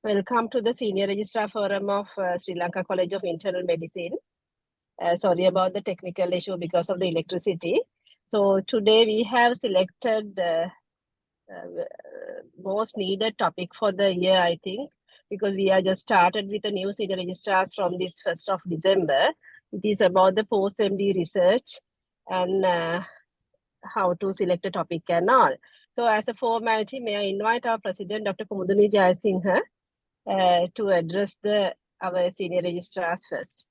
Welcome to the Senior Registrar Forum of Sri Lanka College of Internal Medicine. Sorry about the technical issue because of the electricity. So today we have selected most needed topic for the year, I think, because we are just started with the new senior registrars from this 1st of December. It is about the post-MD research and how to select a topic and all. So as a formality, may I invite our president, Dr. Kumuduni Jayasinghe, to address our senior registrars first.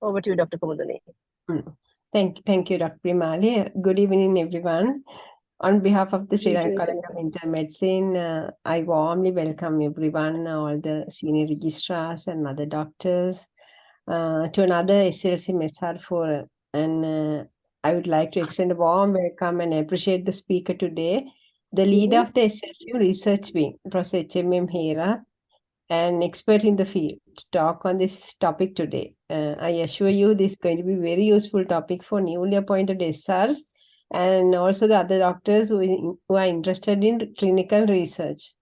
Over to you, Dr. Kumuduni. Thank you, Dr. Primali. Good evening, everyone. On behalf of the Sri Thank Lanka you. College of Internal Medicine, I warmly welcome everyone, all the senior registrars and other doctors, to another SLCIM SR Forum. And I would like to extend a warm welcome and appreciate the speaker today, the leader of the SLCIM Research Wing, Prof HMM Herath, an expert in the field, to talk on this topic today. I assure you this is going to be a very useful topic for newly appointed SRs and also the other doctors who are interested in clinical research.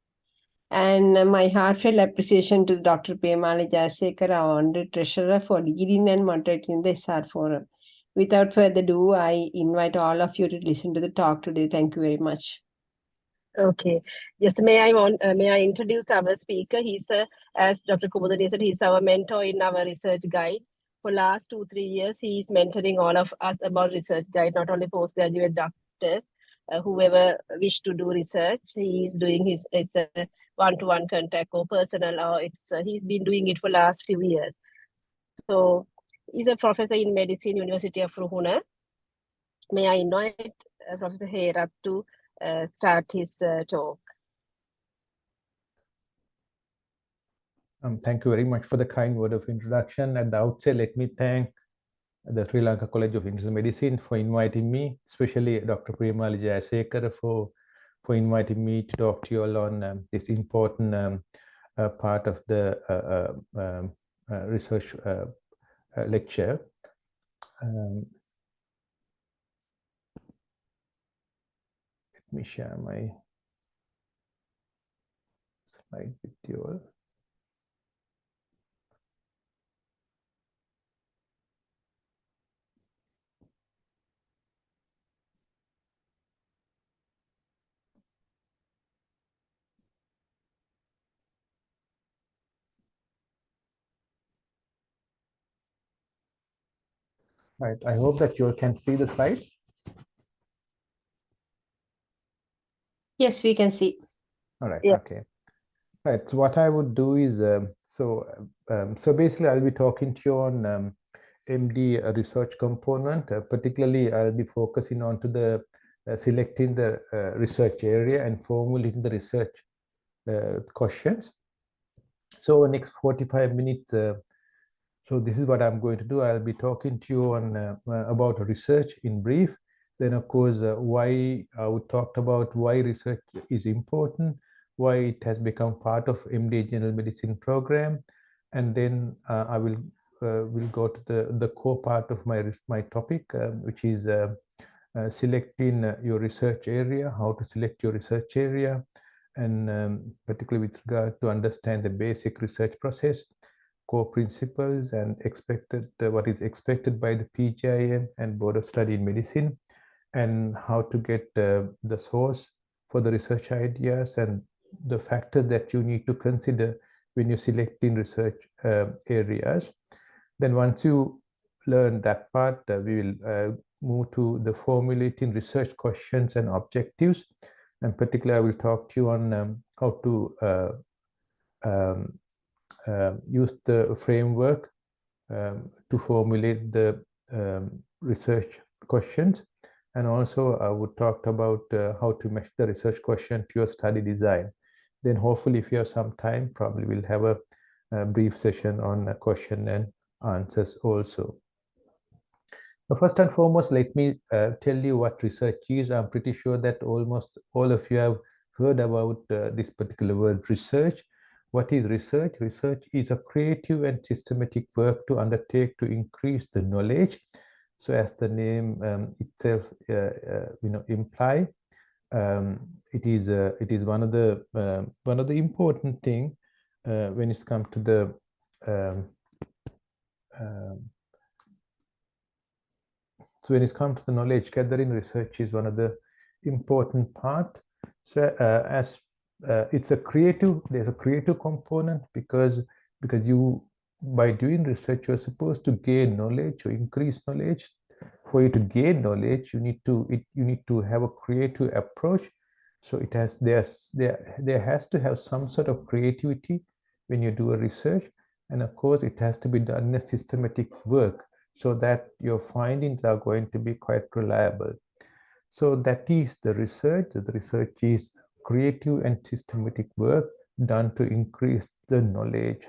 And my heartfelt appreciation to Dr. Premali Jayasekara, our honorary treasurer, for leading and moderating the SR Forum. Without further ado, I invite all of you to listen to the talk today. Thank you very much. Okay. Yes, may I introduce our speaker? He's as Dr. Kumudani said, he's our mentor in our research guide. For last 2-3 years, he is mentoring all of us about research guide, not only postgraduate doctors, whoever wish to do research. He is doing his one-to-one contact or personal, or he's been doing it for last few years. So he's a professor in medicine, University of Ruhuna. May I invite Professor Herath to start his talk. Thank you very much for the kind word of introduction. At the outset, let me thank the Sri Lanka College of Internal Medicine for inviting me, especially Dr. Premali Jayasekara for inviting me to talk to you all on this important part of the research lecture. Let me share my slide with you all. Right, I hope that you can see the slide. Yes, we can see. All right, yeah. Okay. Right, so what I would do is, so basically I'll be talking to you on MD research component, particularly I'll be focusing on to the selecting the research area and formulating the research questions. So next 45 minutes, so this is what I'm going to do. I'll be talking to you on about research in brief. Then of course, why we talked about why research is important, why it has become part of MD General Medicine program, and then I will go to the core part of my topic, which is selecting your research area, how to select your research area, and particularly with regard to understand the basic research process, core principles, and what is expected by the PGIM and Board of Study in Medicine, and how to get the source for the research ideas and the factors that you need to consider when you're selecting research areas. Then once you learn that part, we will move to the formulating research questions and objectives. And particularly, I will talk to you on how to use the framework to formulate the research questions. And also I would talk about how to match the research question to your study design. Then hopefully if you have some time, probably we'll have a brief session on question and answers also. So first and foremost, let me tell you what research is. I'm pretty sure that almost all of you have heard about this particular word, research. What is research? Research is a creative and systematic work to undertake to increase the knowledge. So as the name itself imply, it is one of the important thing when it's come to the so when it comes to the knowledge gathering, research is one of the important part. So as it's a creative, there's a creative component because you, by doing research, you're supposed to gain knowledge or increase knowledge. For you to gain knowledge, you need to have a creative approach. So it has there has to have some sort of creativity when you do a research, and of course it has to be done in a systematic work, so that your findings are going to be quite reliable. So that is the research. The research is creative and systematic work done to increase the knowledge.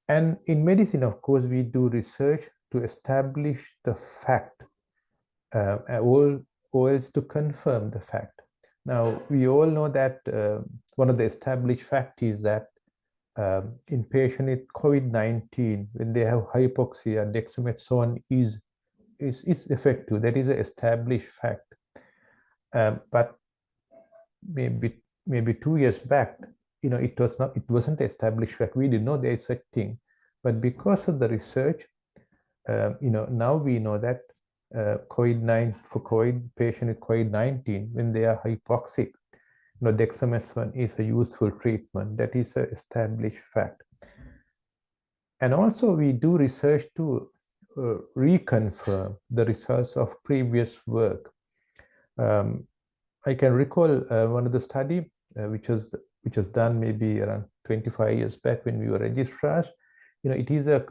And in medicine, of course, we do research to establish the fact, or else to confirm the fact. Now, we all know that one of the established facts is that in patient with COVID-19, when they have hypoxia, dexamethasone is effective. That is an established fact. But maybe 2 years back, it wasn't established fact. We didn't know there is such thing. But because of the research, now we know that COVID patient with COVID-19, when they are hypoxic, dexamethasone is a useful treatment. That is an established fact. And also we do research to reconfirm the results of previous work. I can recall one of the study which was done maybe around 25 years back when we were registrars. It is a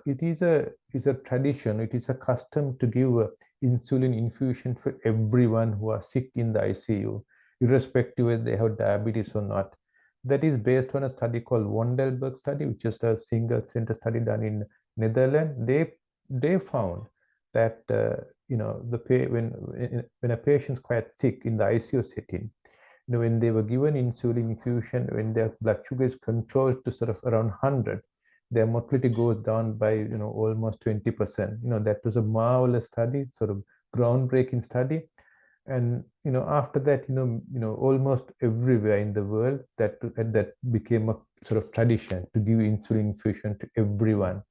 tradition, it is a custom to give insulin infusion for everyone who are sick in the ICU, irrespective whether they have diabetes or not. That is based on a study called Vondelberg study, which is a single center study done in Netherlands. They found that when a patient's quite sick in the ICU setting, when they were given insulin infusion, when their blood sugar is controlled to sort of around 100, their mortality goes down by almost 20%. That was a marvelous study, sort of groundbreaking study. And after that, almost everywhere in the world, that became a sort of tradition to give insulin infusion to everyone.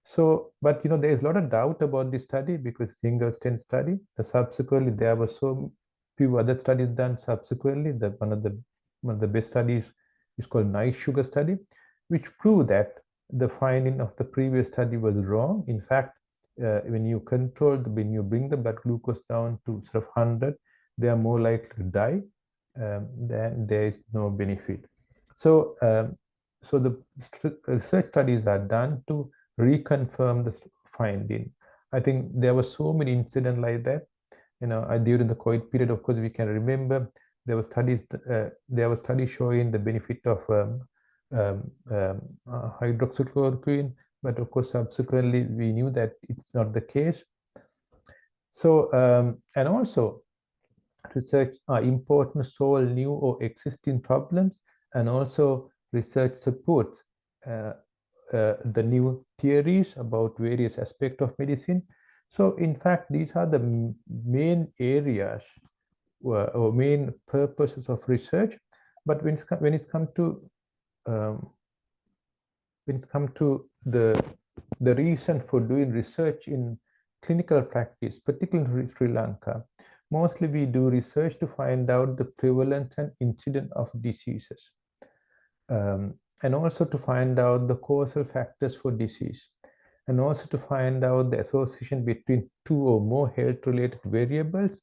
So, but there is a lot of doubt about this study because single stent study. Subsequently, there were so few other studies done subsequently. That one of the best studies is called nice sugar study, which proved that the finding of the previous study was wrong. In fact, when you bring the blood glucose down to sort of 100, they are more likely to die. Then there is no benefit. So, so the research studies are done to reconfirm the finding. I think there were so many incidents like that. During the COVID period, of course, we can remember there were studies showing the benefit of hydroxychloroquine, but of course, subsequently we knew that it's not the case. So, and also research are important to solve new or existing problems, and also research supports the new theories about various aspects of medicine. So in fact, these are the main areas or main purposes of research. But when it's come to the reason for doing research in clinical practice, particularly in Sri Lanka, mostly we do research to find out the prevalence and incidence of diseases, and also to find out the causal factors for disease, and also to find out the association between two or more health-related variables.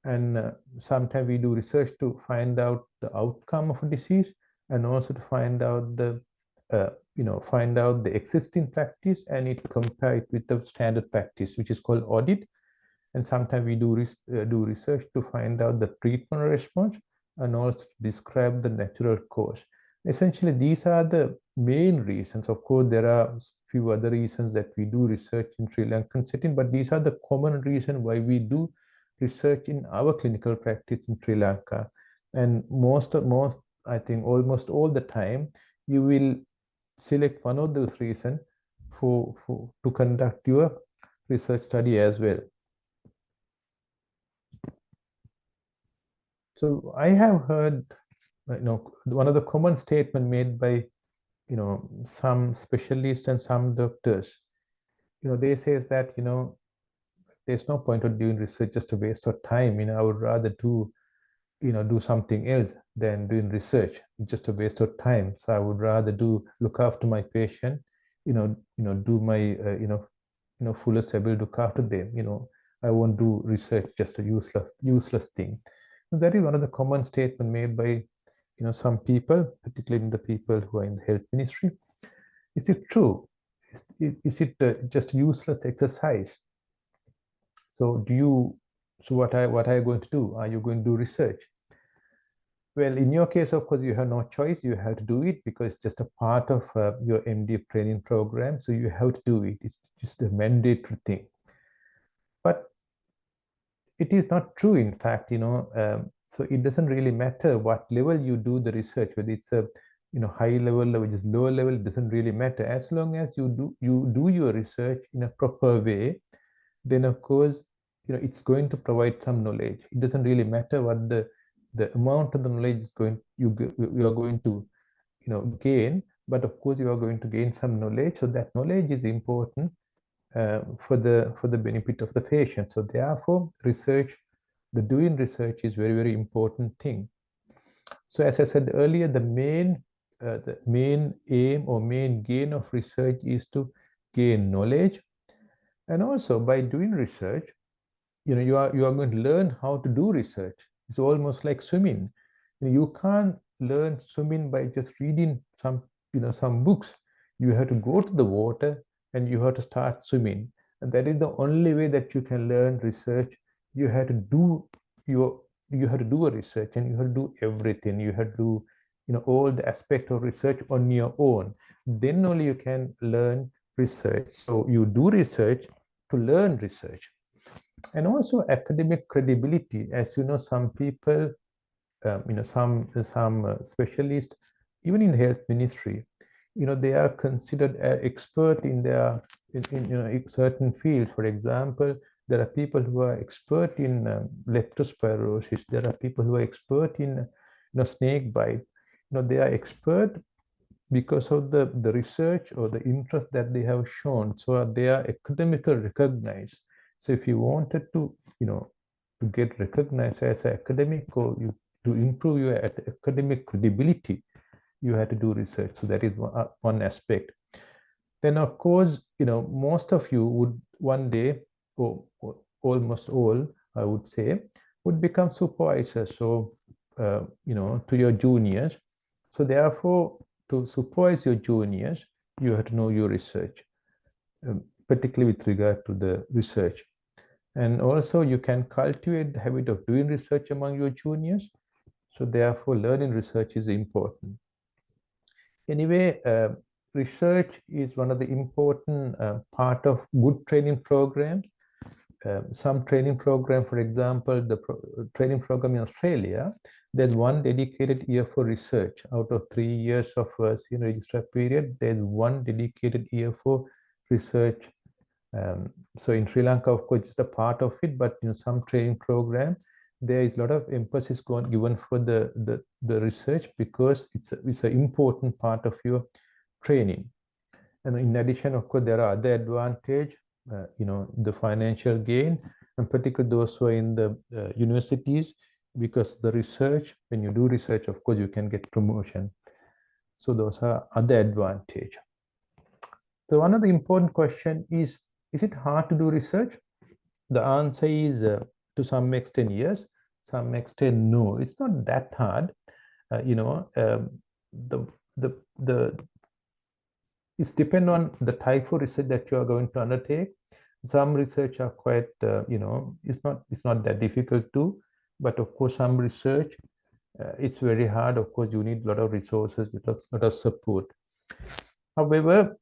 And sometimes we do research to find out the outcome of a disease, and also to find out the existing practice and compare it with the standard practice, which is called audit. And sometimes we do research to find out the treatment response and also describe the natural cause. Essentially, these are the main reasons. Of course, there are a few other reasons that we do research in Sri Lankan setting, but these are the common reasons why we do research in our clinical practice in Sri Lanka. And I think almost all the time, you will select one of those reasons to conduct your research study as well. So I have heard one of the common statement made by, some specialists and some doctors, they says that, there's no point of doing research, just a waste of time. I would rather do something else than doing research. It's just a waste of time. So I would rather look after my patient, do my, fullest ability to look after them. I won't do research, just a useless thing. So that is one of the common statement made by, some people, particularly the people who are in the health ministry. Is it true? Is it just useless exercise? So what are you going to do? Are you going to do research? Well, in your case, of course, you have no choice. You have to do it because it's just a part of your MD training program. So you have to do it. It's just a mandatory thing. But it is not true, in fact, so it doesn't really matter what level you do the research, whether it's a high level or just lower level, it doesn't really matter. As long as you do your research in a proper way, then of course, it's going to provide some knowledge. It doesn't really matter what the amount of the knowledge is you are going to gain, but of course you are going to gain some knowledge. So that knowledge is important for the benefit of the patient. So therefore, doing research is very, very important thing. So as I said earlier, the main aim or main gain of research is to gain knowledge, and also by doing research, you are going to learn how to do research. It's almost like swimming. You can't learn swimming by just reading some books. You have to go to the water and you have to start swimming. And that is the only way that you can learn research. You have to do a research, and you have to do everything. You have to do all the aspect of research on your own. Then only you can learn research. So you do research to learn research. And also academic credibility. As you know, some people, some specialists, even in the health ministry, they are considered an expert in their certain field. For example, there are people who are expert in leptospirosis. There are people who are expert in snake bite. They are expert because of the research or the interest that they have shown. So they are academically recognized. So if you wanted to get recognized as an academic, or to improve your academic credibility, you had to do research. So that is one aspect. Then of course, most of you would one day, or almost all, I would say, would become supervisors. So to your juniors. So therefore, to supervise your juniors, you have to know your research, particularly with regard to the research. And also you can cultivate the habit of doing research among your juniors. So therefore, learning research is important. Anyway, research is one of the important part of good training programs. Some training program, for example, the training program in Australia, there's one dedicated year for research. Out of 3 years of senior registrar period, there's one dedicated year for research. So in Sri Lanka, of course, it's a part of it, but in some training program, there is a lot of emphasis given for the research, because it's an important part of your training. And in addition, of course, there are other advantages, the financial gain, and particularly those who are in the universities, because the research, when you do research, of course, you can get promotion. So those are other advantages. So one of the important question is it hard to do research? The answer is to some extent yes, some extent no. It's not that hard. It's depend on the type of research that you are going to undertake. Some research are quite, it's not that difficult to, but of course some research, it's very hard. Of course, you need a lot of resources, a lot of support. However,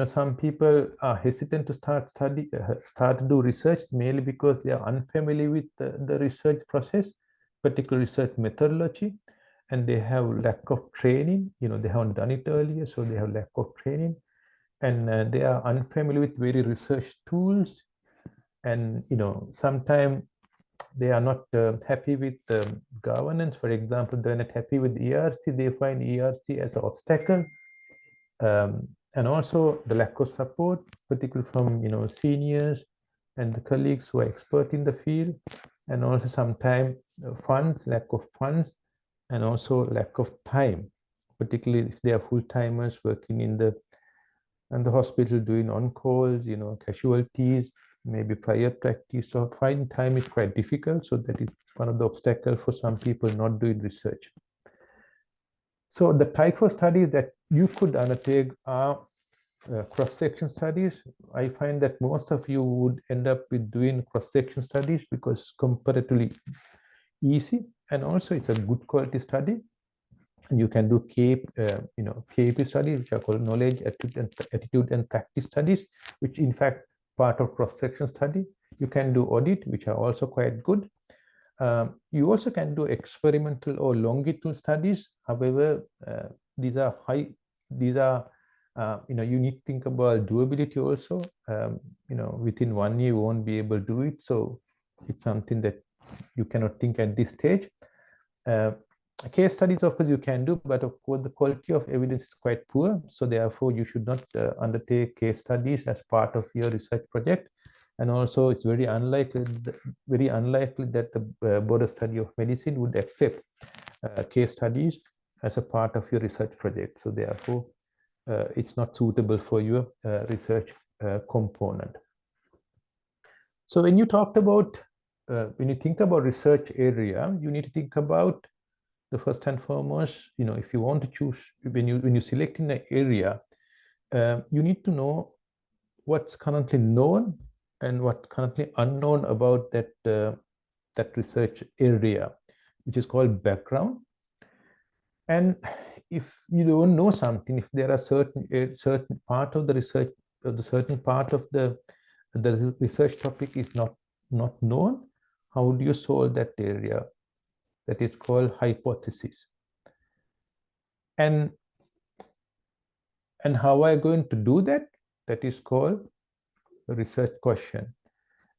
some people are hesitant to start to do research, mainly because they are unfamiliar with the research process, particular research methodology, and they have lack of training. They haven't done it earlier, so they have lack of training, and they are unfamiliar with various research tools. And sometimes they are not happy with governance. For example, they're not happy with ERC. They find ERC as an obstacle, and also the lack of support, particularly from seniors and the colleagues who are expert in the field, and also sometimes lack of funds, and also lack of time, particularly if they are full-timers working in the hospital doing on-calls, casualties, maybe prior practice. So finding time is quite difficult. So that is one of the obstacles for some people not doing research. So the type of studies that you could undertake are cross-section studies. I find that most of you would end up with doing cross-section studies because comparatively easy, and also it's a good quality study. You can do KP studies, which are called knowledge, attitude and practice studies, which in fact part of cross-section study. You can do audit, which are also quite good. You also can do experimental or longitudinal studies. However, these are you need to think about doability also. Within 1 year you won't be able to do it. So it's something that you cannot think at this stage. Case studies, of course, you can do, but of course, the quality of evidence is quite poor. So therefore, you should not undertake case studies as part of your research project. And also, it's very unlikely that the Board of Study of Medicine would accept case studies as a part of your research project. So therefore, it's not suitable for your research component. So when you talked about, when you think about research area, you need to think about the first and foremost, if you want to choose, when you select in an area, you need to know what's currently known and what's currently unknown about that research area, which is called background. And if you don't know something, if there are certain part of the research, or the certain part of the research topic is not known, how do you solve that area? That is called hypothesis. And how are you going to do that? That is called a research question.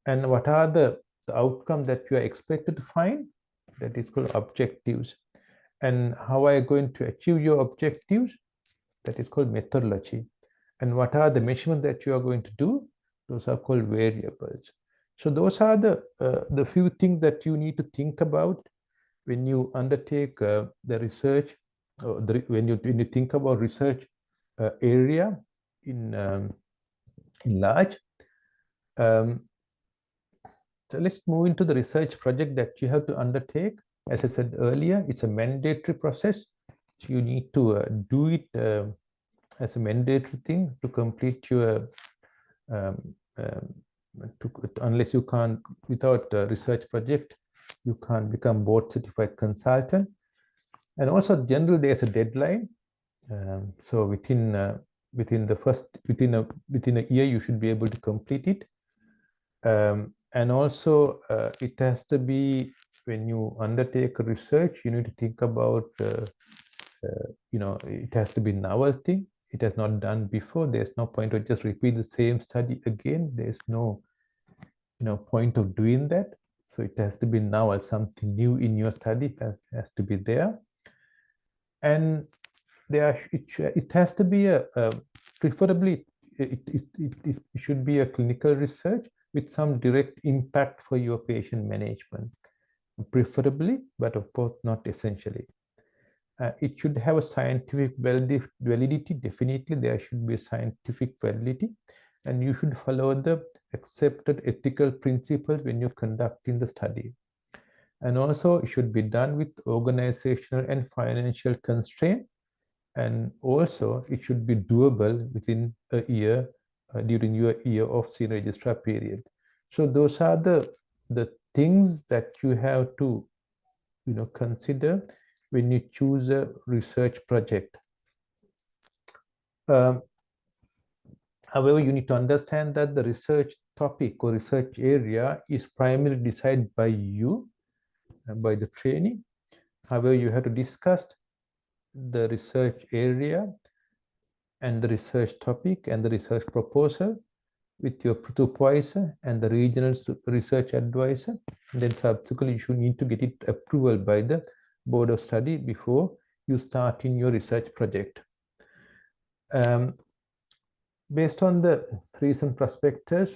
And what are the outcomes that you are expected to find? That is called objectives. And how are you going to achieve your objectives? That is called methodology. And what are the measurements that you are going to do? Those are called variables. So those are the few things that you need to think about when you undertake the research, when you think about research area in large. So let's move into the research project that you have to undertake. As I said earlier, it's a mandatory process. So you need to do it as a mandatory thing to complete your unless you can't, without a research project, you can't become board certified consultant. And also generally there's a deadline. So within a year you should be able to complete it. And also it has to be, when you undertake a research, you need to think about it has to be novel thing. It has not done before. There's no point of just repeat the same study again. There's no point of doing that. So it has to be novel, something new in your study that has to be there. And it has to be preferably it should be a clinical research with some direct impact for your patient management, preferably, but of course not essentially. It should have a scientific validity. Definitely there should be a scientific validity, and you should follow the accepted ethical principles when you're conducting the study. And also it should be done with organizational and financial constraint. And also it should be doable within a year, during your year of senior registrar period. So those are the things that you have to consider when you choose a research project. However, you need to understand that the research topic or research area is primarily decided by you, by the trainee. However, you have to discuss the research area and the research topic and the research proposal with your supervisor and the regional research advisor. And then subsequently, you need to get it approval by the board of study before you start in your research project. Based on the recent prospectus,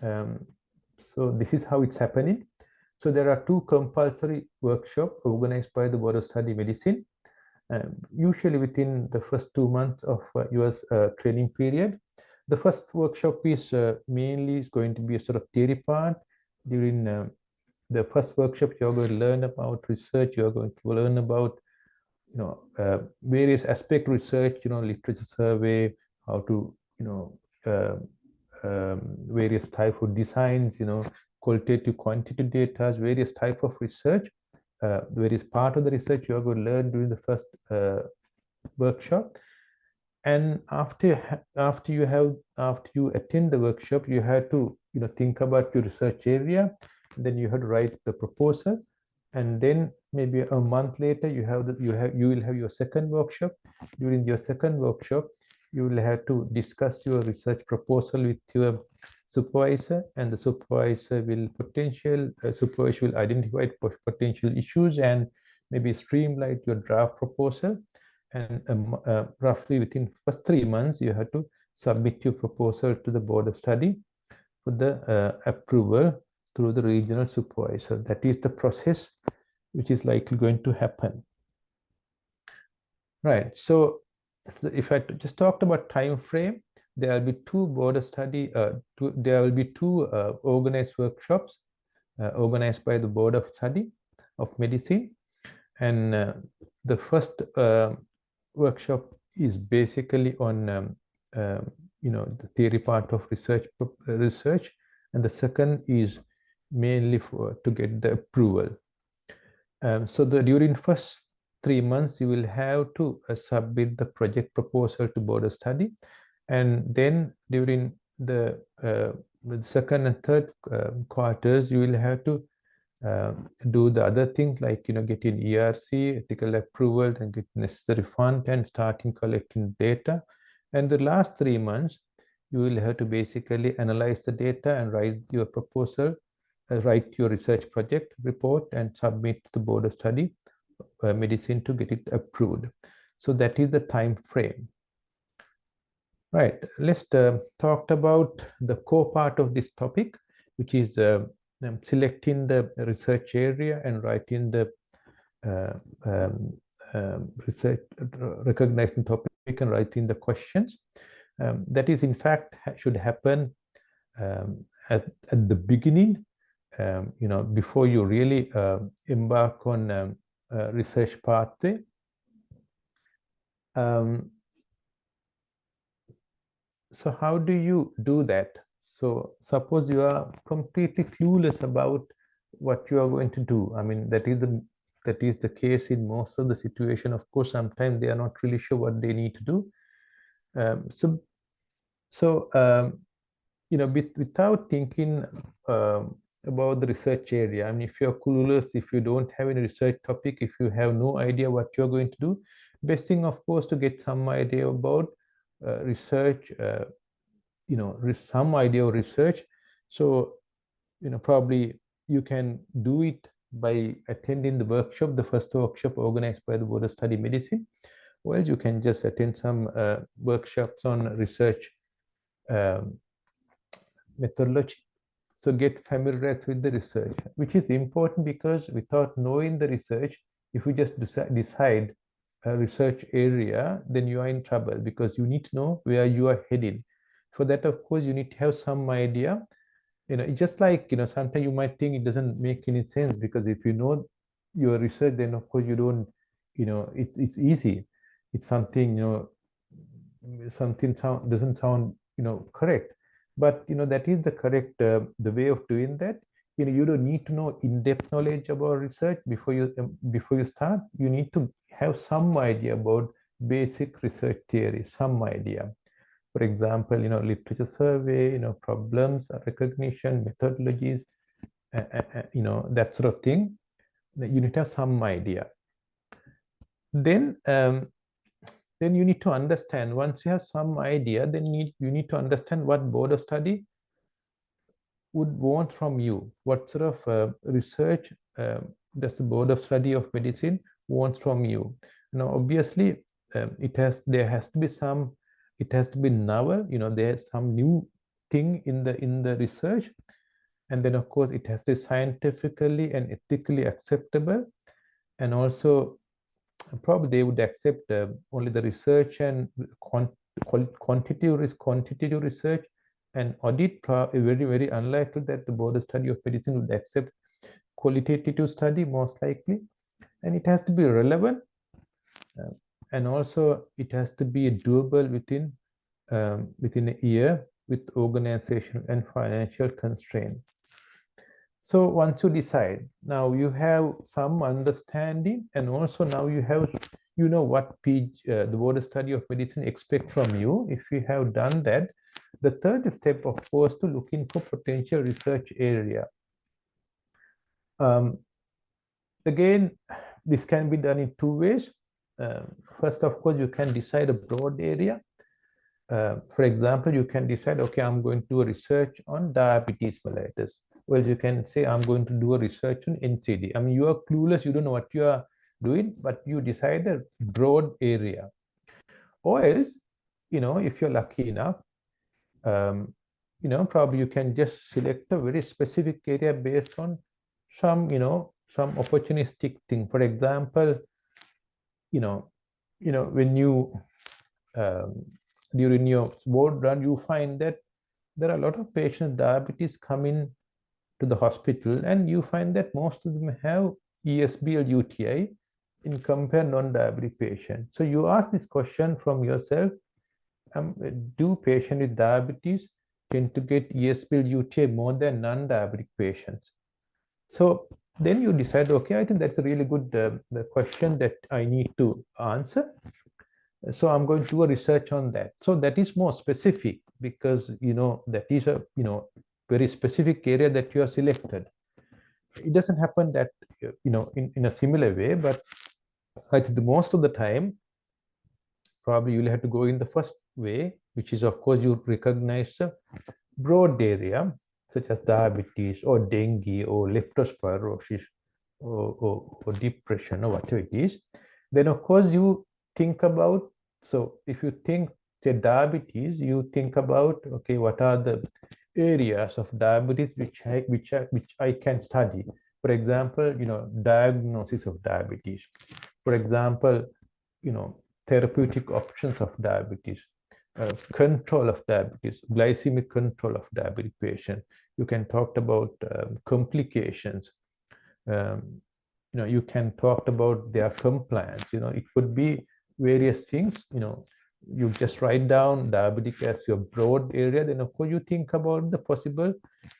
so this is how it's happening. So there are 2 compulsory workshops organized by the Board of Study Medicine, usually within the first 2 months of your training period. The first workshop is mainly going to be a sort of theory part. During the first workshop, you're going to learn about research. You're going to learn about various aspect research, literature survey, how to various type of designs, qualitative, quantitative data, various type of research. Various part of the research you are going to learn during the first workshop. And after you attend the workshop, you have to think about your research area. Then you have to write the proposal, and then maybe a month later you will have your second workshop. During your second workshop, you will have to discuss your research proposal with your supervisor, and the supervisor will identify potential issues and maybe streamline your draft proposal. And roughly within first 3 months, you have to submit your proposal to the board of study for the approval through the regional supervisor. That is the process which is likely going to happen. Right. So if I just talked about time frame, there will be 2 board of study. There will be 2 organized workshops organized by the board of study of medicine, and the first workshop is basically on the theory part of research, and the second is mainly to get the approval. So during first 3 months, you will have to submit the project proposal to board of study, and then during the second and third quarters, you will have to do the other things like getting ERC, ethical approval, and get necessary fund and starting collecting data. And the last 3 months, you will have to basically analyze the data and write your proposal, write your research project report, and submit to the board of study medicine to get it approved. So that is the time frame. Right. Let's talk about the core part of this topic, which is selecting the research area and writing the research, recognizing the topic and writing the questions. That is, in fact, should happen at the beginning, before you really embark on research pathway. So how do you do that? So suppose you are completely clueless about what you are going to do. I mean, that is the case in most of the situation. Of course, sometimes they are not really sure what they need to do. Without thinking about the research area, I mean, if you're clueless, if you don't have any research topic, if you have no idea what you're going to do, best thing, of course, to get some idea about research, some idea of research. So, probably you can do it by attending the workshop, the first workshop organized by the Board of Study Medicine, or else you can just attend some workshops on research methodology. So get familiar with the research, which is important because without knowing the research, if you just decide a research area, then you are in trouble because you need to know where you are heading. For that, of course, you need to have some idea. It's just like, sometimes you might think it doesn't make any sense because if you know your research, then of course you don't, it's easy. It's something, something doesn't sound, correct. But, that is the correct, the way of doing that. You don't need to know in-depth knowledge about research before you start. You need to have some idea about basic research theory, some idea. For example, literature survey, problems, recognition, methodologies, that sort of thing. You need to have some idea. Then you need to understand, once you have some idea, then you need to understand what board of study would want from you? What sort of research does the Board of Study of Medicine want from you? Now, obviously, there has to be some, it has to be novel, there's some new thing in the research. And then, of course, it has to be scientifically and ethically acceptable. And also, probably they would accept only the research and quantitative research and audit. Very, very unlikely that the Board of Study of Medicine would accept qualitative study, most likely. And it has to be relevant. And also, it has to be doable within a year with organizational and financial constraints. So once you decide, now you have some understanding, and also now you have, what the Board of Study of Medicine expect from you. If you have done that, the third step, of course, to looking for potential research area. Again, this can be done in two ways. First, of course, you can decide a broad area. For example, you can decide, okay, I'm going to do a research on diabetes mellitus. Well, you can say, I'm going to do a research on NCD. I mean, you are clueless, you don't know what you are doing, but you decide a broad area. Or else, if you're lucky enough, probably you can just select a very specific area based on some, some opportunistic thing. For example, when you during your board run, you find that there are a lot of patients with diabetes coming to the hospital, and you find that most of them have ESBL UTI in compare non-diabetic patients. So you ask this question from yourself, do patients with diabetes tend to get ESBL UTI more than non-diabetic patients? So then you decide, okay, I think that's a really good question that I need to answer. So I'm going to do a research on that. So that is more specific because, that is a, very specific area that you have selected. It doesn't happen that, in a similar way, but I think the most of the time, probably you'll have to go in the first way, which is, of course, you recognize a broad area, such as diabetes or dengue or leptospirosis or depression or whatever it is. Then, of course, you think about, so if you think, say, diabetes, you think about, okay, what are the areas of diabetes which I can study? For example, diagnosis of diabetes. For example, therapeutic options of diabetes, control of diabetes, glycemic control of diabetic patient. You can talk about complications. You can talk about their compliance. It could be various things. You just write down diabetic as your broad area. Then, of course, you think about the possible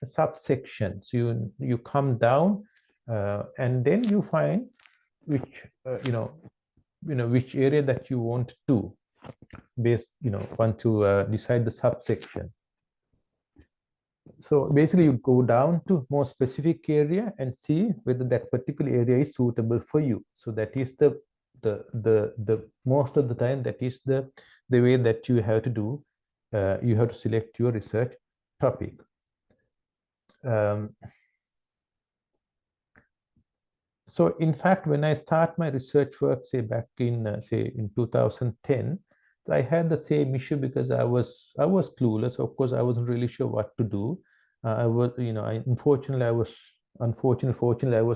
subsections. You come down, and then you find which which area that you want to want to decide the subsection. So basically you go down to more specific area and see whether that particular area is suitable for you. So that is the most of the time, that is the way that you have to do. You have to select your research topic. So in fact, when I start my research work, say back in in 2010, I had the same issue because I was clueless. Of course, I wasn't really sure what to do. I was, fortunately, I was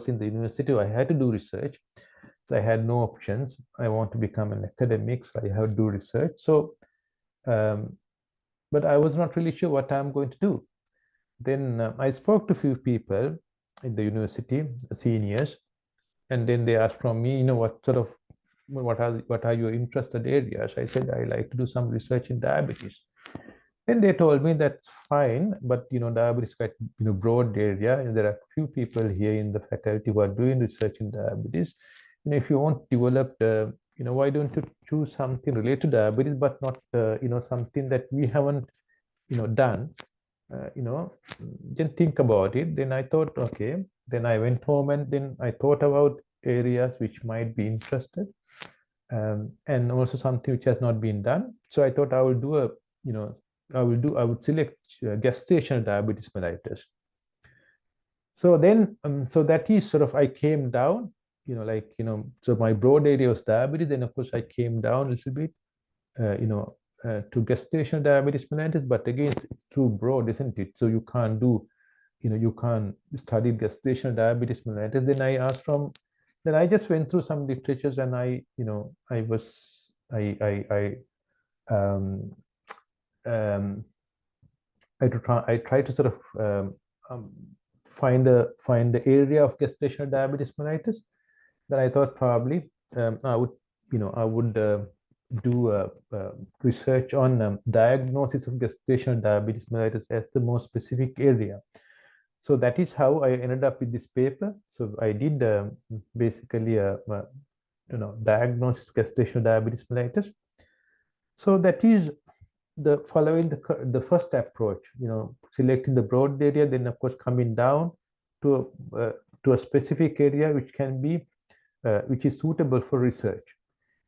in the university. I had to do research, so I had no options. I want to become an academic, so I have to do research. So, but I was not really sure what I'm going to do. Then I spoke to a few people in the university, seniors, and then they asked from me, what are your interested areas? I said, I like to do some research in diabetes. Then they told me that's fine, but diabetes is quite broad area, and there are few people here in the faculty who are doing research in diabetes. If you want to develop, why don't you choose something related to diabetes, but not something that we haven't done. Then think about it. Then I thought, okay. Then I went home and then I thought about areas which might be interested, and also something which has not been done. So I thought I will do I would select gestational diabetes mellitus. So then, so that is sort of, I came down, so my broad area was diabetes. Then of course I came down a little bit, to gestational diabetes mellitus, but again, it's too broad, isn't it? So you can't do, you can't study gestational diabetes mellitus. Then I asked then I just went through some literatures, and I tried to sort of find the area of gestational diabetes mellitus. Then I thought probably I would do research on diagnosis of gestational diabetes mellitus as the most specific area. So that is how I ended up with this paper. So I did basically diagnosis gestational diabetes mellitus. So that is the following the first approach, selecting the broad area, then of course coming down to a specific area which can be which is suitable for research.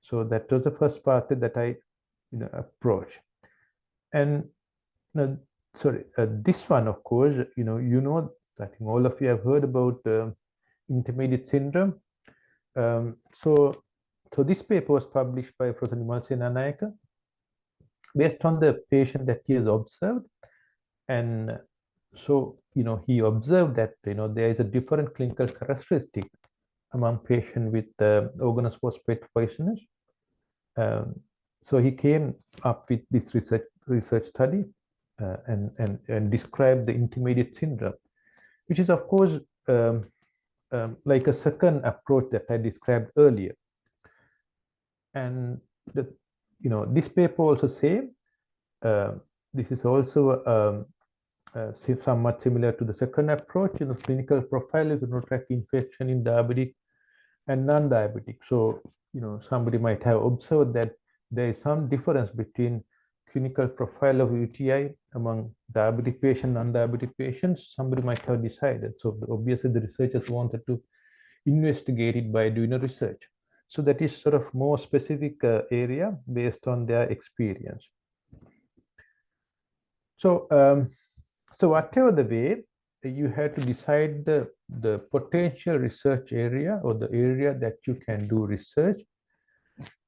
So that was the first part that I approach. And this one, of course, I think all of you have heard about intermediate syndrome. So this paper was published by Professor Nimalse Nanayaka based on the patient that he has observed. And so, he observed that, there is a different clinical characteristic among patients with organose phosphate poisoners. So he came up with this research study and described the intermediate syndrome, which is, of course, like a second approach that I described earlier. And this paper also says this is also somewhat similar to the second approach, clinical profile of urinary tract infection in diabetic and non-diabetic. So, somebody might have observed that there is some difference between clinical profile of UTI among diabetic patients, non-diabetic patients. Somebody might have decided. So obviously the researchers wanted to investigate it by doing a research. So that is sort of more specific area based on their experience. So, so whatever the way, you have to decide the potential research area or the area that you can do research,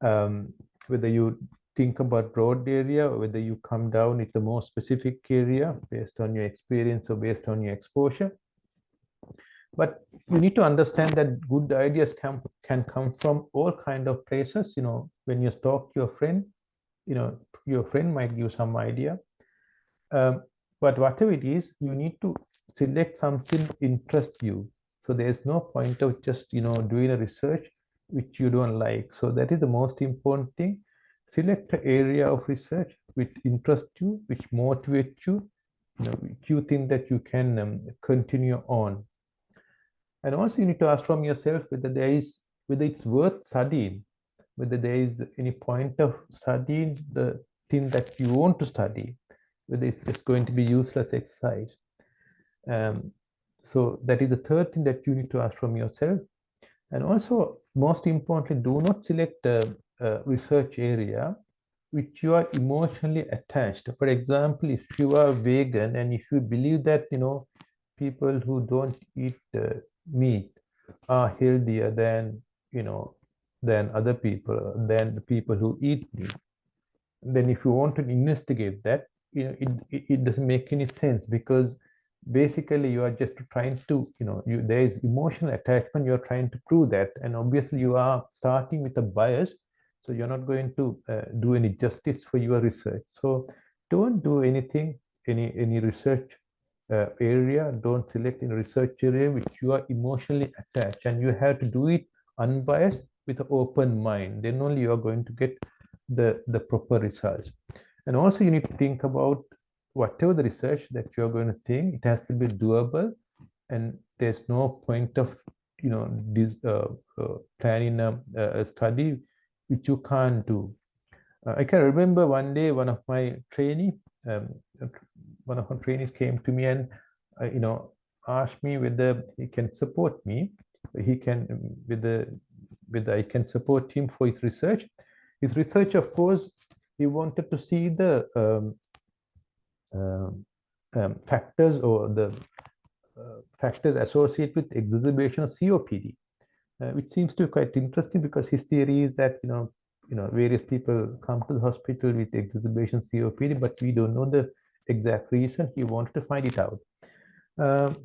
whether you think about broad area or whether you come down with the more specific area based on your experience or based on your exposure. But you need to understand that good ideas can come from all kind of places. When you talk to your friend, your friend might give some idea. But whatever it is, you need to select something interests you. So there's no point of just doing a research which you don't like. So that is the most important thing. Select an area of research which interests you, which motivates you, which you think that you can continue on. And also you need to ask from yourself whether it's worth studying, whether there is any point of studying the thing that you want to study, whether it's just going to be useless exercise. So that is the third thing that you need to ask from yourself. And also, most importantly, do not select a research area which you are emotionally attached. For example, if you are vegan and if you believe that people who don't eat meat are healthier than other people, than the people who eat meat, then if you want to investigate that, it doesn't make any sense, because basically you are just trying to there is emotional attachment, you're trying to prove that, and obviously you are starting with a bias, so you're not going to do any justice for your research. So don't do anything, any research area, don't select any research area which you are emotionally attached, and you have to do it unbiased with an open mind. Then only you are going to get the proper results. And also you need to think about whatever the research that you're going to think, it has to be doable, and there's no point of planning a study which you can't do. I can remember one day one of my trainees came to me and asked me whether he can support me. Whether I can support him for his research. His research, of course, he wanted to see the factors or the factors associated with exacerbation of COPD, which seems to be quite interesting because his theory is that various people come to the hospital with exacerbation COPD, but we don't know the exact reason. He wanted to find it out.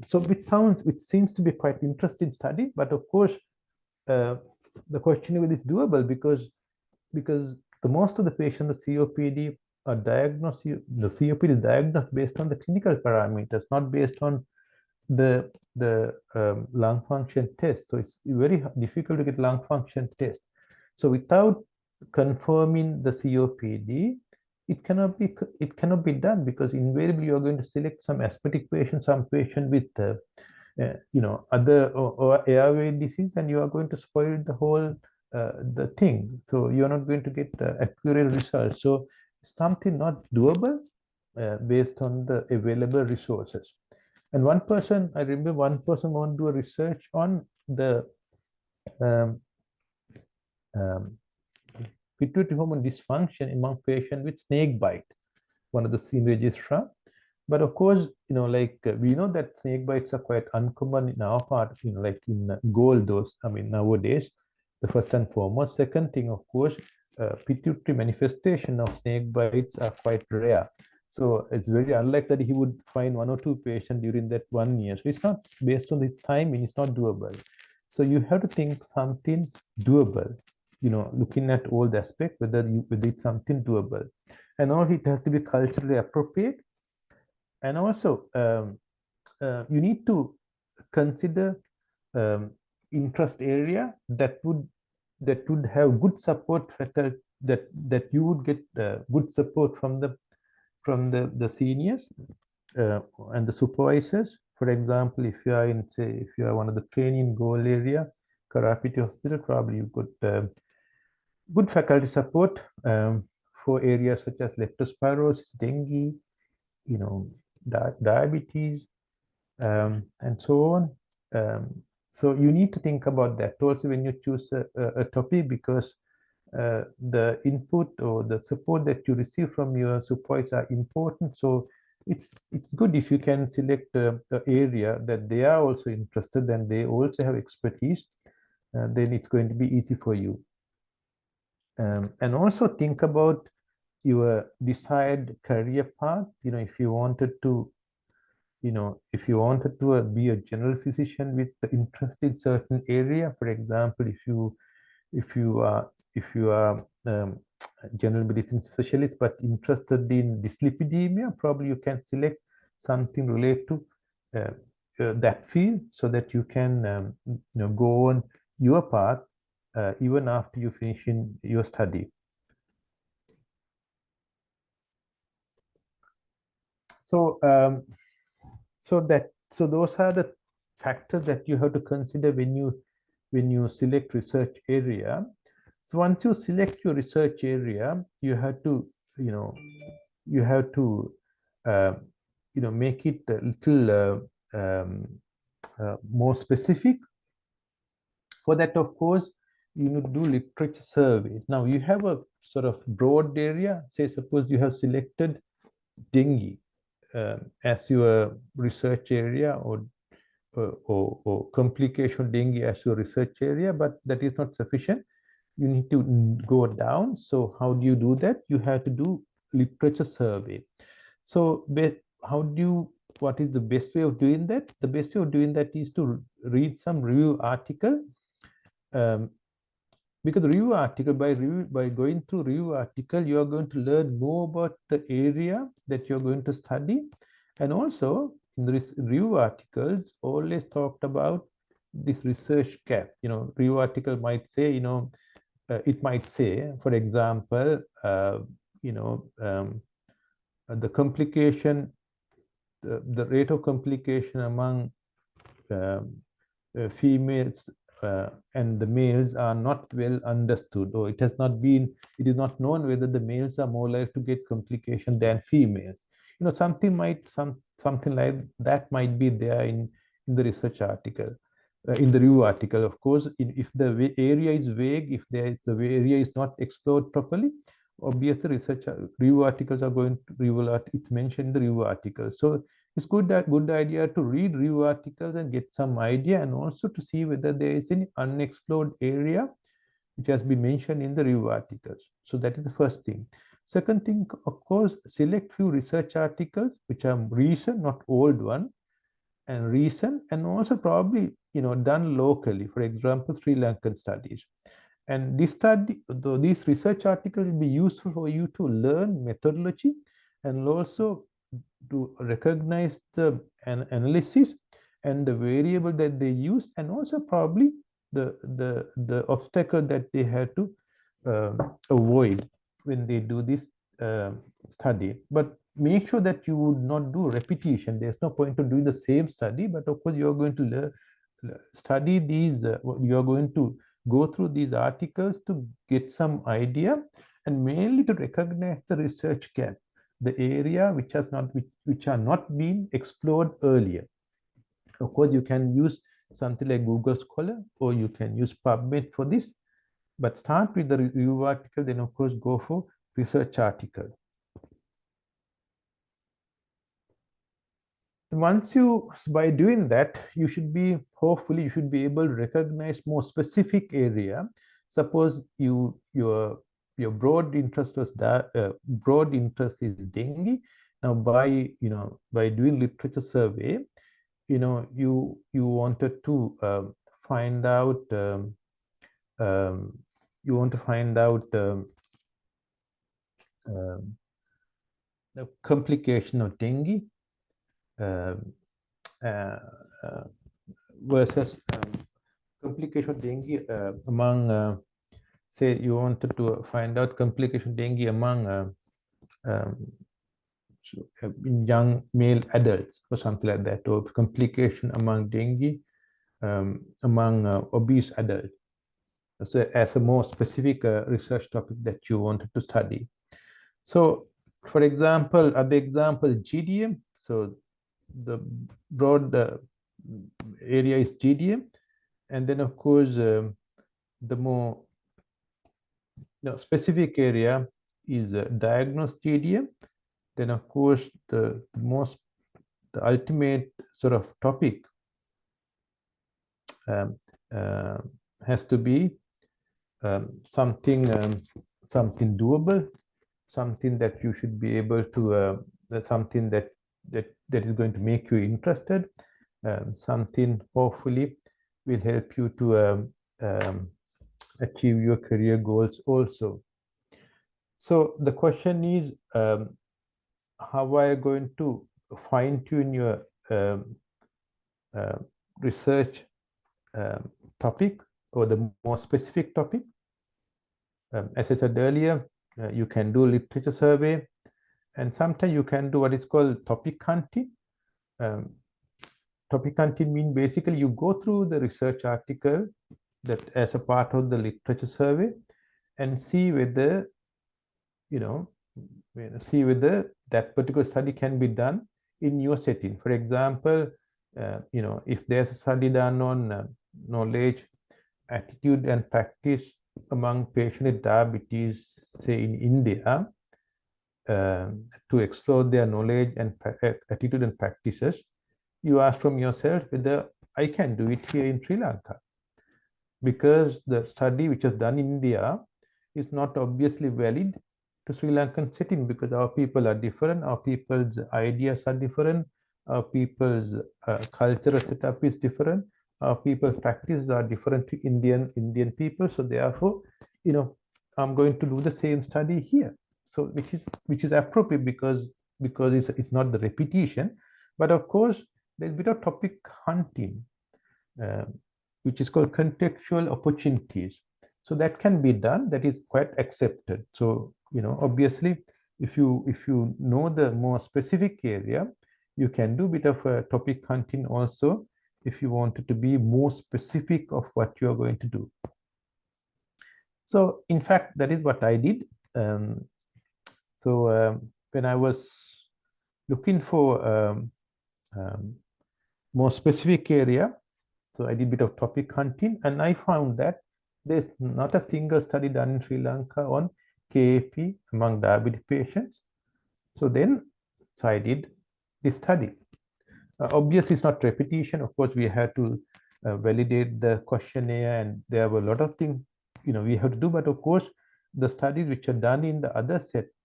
So which seems to be quite interesting study, but of course the question is doable because the most of the patients with COPD are diagnosed. The COPD is diagnosed based on the clinical parameters, not based on the lung function test. So it's very difficult to get lung function test. So without confirming the COPD, it cannot be done, because invariably you are going to select some asthmatic patient, some patient with other or airway disease, and you are going to spoil the whole the thing. So you're not going to get accurate results. So something not doable based on the available resources. And one person, I remember one person want to do a research on the pituitary hormone dysfunction among patients with snake bite, one of the senior registrar. But of course, we know that snake bites are quite uncommon in our part, like in Gold Dose. I mean, nowadays, the first and foremost. Second thing, of course, pituitary manifestation of snake bites are quite rare. So it's very unlikely that he would find 1 or 2 patients during that 1 year. So it's not based on this timing, it's not doable. So you have to think something doable, looking at all the aspects, whether it's something doable. And all it has to be culturally appropriate. And also, you need to consider interest area that would have good support faculty, that you would get good support from the seniors and the supervisors. For example, if you are one of the training goal area, Karapiti Hospital, probably you got good faculty support for areas such as leptospirosis, dengue, diabetes, and so on. So you need to think about that also when you choose a topic, because the input or the support that you receive from your supervisor are important. So it's good if you can select an area that they are also interested and they also have expertise. Then it's going to be easy for you. And also think about your desired career path. If you wanted to be a general physician with interest in certain area, for example, if you are general medicine specialist but interested in dyslipidemia, probably you can select something related to that field, so that you can go on your path even after you finish in your study. So those are the factors that you have to consider when you select research area. So once you select your research area, you have to make it a little more specific. For that, of course, you need to do literature surveys. Now you have a sort of broad area. Say, suppose you have selected dengue as your research area, or complication dengue as your research area, but that is not sufficient. You need to go down. So how do you do that? You have to do literature survey. So what is the best way of doing that? The best way of doing that is to read some review article. Because the review article, by going through review article, you are going to learn more about the area that you're going to study. And also in the review articles always talked about this research gap. Review article might say, it might say, for example, the complication, the rate of complication among females and the males are not well understood, or it is not known whether the males are more likely to get complication than females. Something like that might be there in the research article, in the review article. Of course, if the area is vague, if the area is not explored properly, obviously review articles are going to it's mentioned in the review article. So it's good idea to read review articles and get some idea, and also to see whether there is any unexplored area which has been mentioned in the review articles. So that is the first thing. Second thing, of course, select few research articles which are recent, not old one, and recent, and also probably done locally. For example, Sri Lankan studies. And these research articles will be useful for you to learn methodology and also to recognize the analysis and the variable that they use, and also probably the obstacle that they had to avoid when they do this study. But make sure that you would not do repetition. There's no point to doing the same study, but of course you are going to study these, you are going to go through these articles to get some idea, and mainly to recognize the research gap, the area which are not being explored earlier. Of course, you can use something like Google Scholar, or you can use PubMed for this, but start with the review article, then of course go for research article. Once by doing that, hopefully you should be able to recognize more specific area. Suppose your broad interest is dengue. Now by doing literature survey, you wanted to find out the complication of dengue versus complication of dengue among, say you wanted to find out complication of dengue among young male adults or something like that, or complication among dengue among obese adults. So as a more specific research topic that you wanted to study. So for example, other example, GDM. So the broad area is GDM, and then of course the more specific area is diagnosed GDM. Then of course the ultimate sort of topic has to be something doable, something that you should be able to something that is going to make you interested, something hopefully will help you to achieve your career goals also. So the question is, how are you going to fine-tune your research topic, or the more specific topic? As I said earlier, you can do literature survey, and sometimes you can do what is called topic hunting. Topic hunting means basically you go through the research article that as a part of the literature survey and see whether that particular study can be done in your setting. For example, if there's a study done on knowledge, attitude and practice among patients with diabetes, say in India, to explore their knowledge and attitude and practices, you ask from yourself whether I can do it here in Sri Lanka, because the study which is done in India is not obviously valid to Sri Lankan setting, because our people are different, our people's ideas are different, our people's cultural setup is different, our people's practices are different to Indian people. So therefore, I'm going to do the same study here. So which is appropriate because it's not the repetition, but of course there's a bit of topic hunting, which is called contextual opportunities. So that can be done. That is quite accepted. So obviously, if you know the more specific area, you can do a bit of a topic hunting also if you wanted to be more specific of what you are going to do. So in fact, that is what I did. When I was looking for more specific area, so I did a bit of topic hunting, and I found that there's not a single study done in Sri Lanka on KAP among diabetic patients. So I did this study. Obviously, it's not repetition. Of course, we had to validate the questionnaire, and there were a lot of things we have to do. But of course, the studies which are done in the other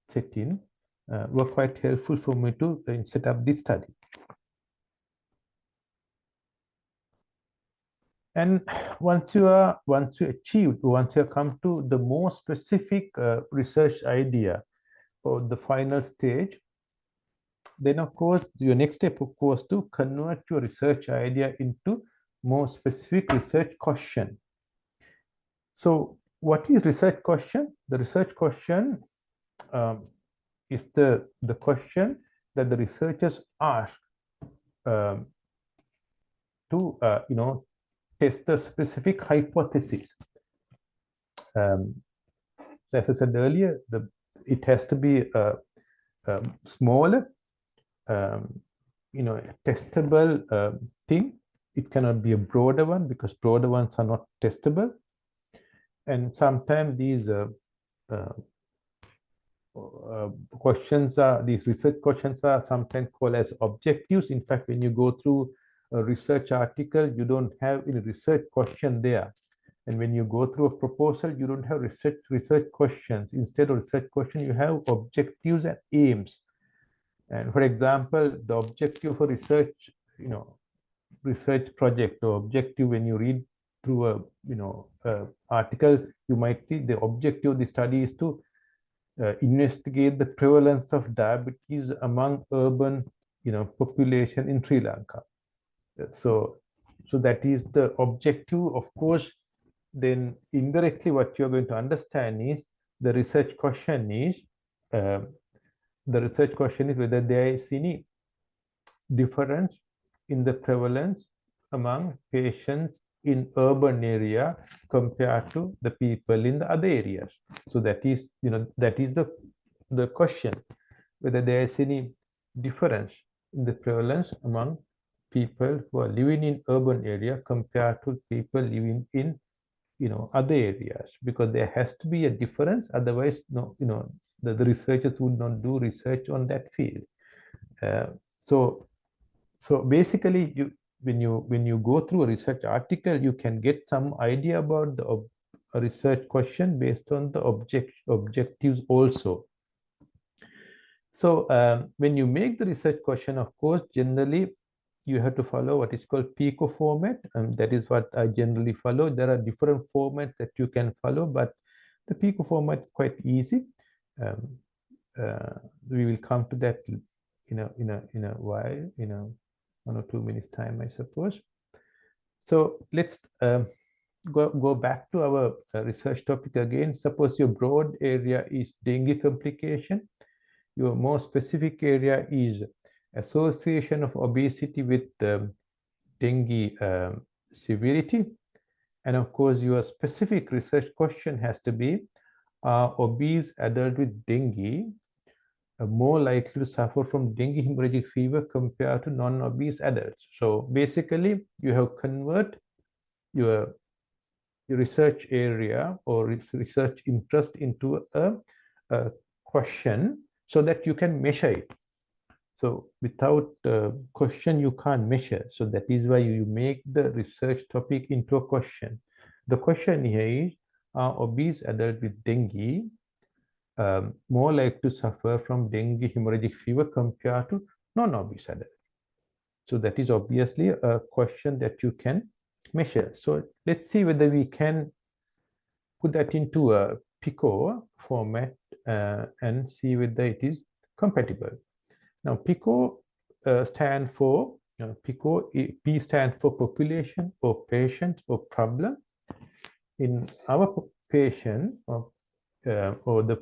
setting were quite helpful for me to set up this study. And once you have come to the more specific research idea or the final stage, then of course your next step, of course, to convert your research idea into more specific research question. So what is research question? The research question is the question that the researchers ask to test the specific hypothesis. So as I said earlier, it has to be a smaller, testable thing. It cannot be a broader one because broader ones are not testable. And sometimes these these research questions are sometimes called as objectives. In fact, when you go through a research article, you don't have any research question there. And when you go through a proposal, you don't have research questions. Instead of research question, you have objectives and aims. And for example, the objective for research, research project or objective, when you read through a article, you might see the objective of the study is to investigate the prevalence of diabetes among urban population in Sri Lanka. So that is the objective. Of course, then indirectly what you're going to understand is the research question is whether there is any difference in the prevalence among patients in urban area compared to the people in the other areas. So that is the question, whether there is any difference in the prevalence among people who are living in urban area compared to people living in other areas, because there has to be a difference. Otherwise, the researchers would not do research on that field. So basically, when you go through a research article, you can get some idea about a research question based on the objectives also. So when you make the research question, of course, generally you have to follow what is called PICO format, and that is what I generally follow. There are different formats that you can follow, but the PICO format is quite easy. We will come to that in a while, 1 or 2 minutes time, I suppose. So let's go back to our research topic again. Suppose your broad area is dengue complication. Your more specific area is association of obesity with dengue severity. And of course, your specific research question has to be, are obese adults with dengue more likely to suffer from dengue hemorrhagic fever compared to non-obese adults? So basically, you have convert your research area or research interest into a question so that you can measure it. So without question, you can't measure. So that is why you make the research topic into a question. The question here is, are obese adults with dengue more likely to suffer from dengue hemorrhagic fever compared to non-obese adults? So that is obviously a question that you can measure. So let's see whether we can put that into a PICO format and see whether it is compatible. Now, PICO stand for P stands for population or patient or problem. In our patient or the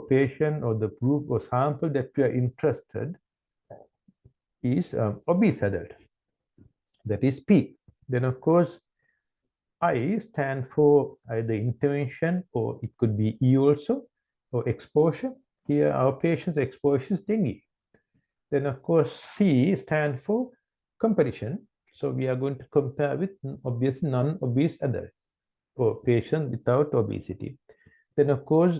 patient or the group or sample that we are interested is obese adult. That is P. Then of course I stand for either intervention, or it could be E also, or exposure. Here our patient's exposure is dengue. Then of course C stands for comparison. So we are going to compare with obviously non-obese adult or patient without obesity. Then of course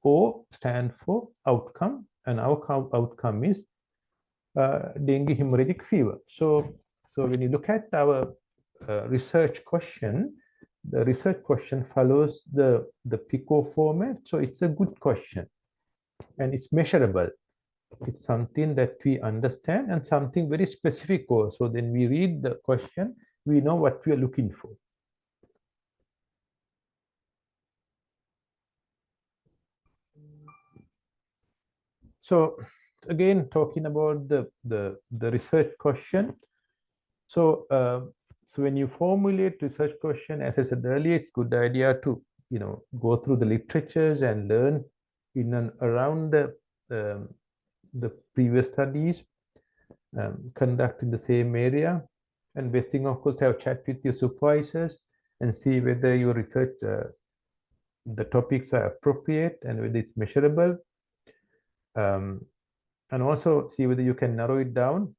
O stands for outcome, and our outcome is dengue hemorrhagic fever. So when you look at our research question, the research question follows the PICO format. So it's a good question and it's measurable. It's something that we understand and something very specific also. So then we read the question, we know what we are looking for. So again, talking about the research question. So so when you formulate research question, as I said earlier, it's a good idea to go through the literatures and learn in and around the previous studies conduct in the same area. And best thing, of course, to have a chat with your supervisors and see whether your research, the topics are appropriate and whether it's measurable. And also see whether you can narrow it down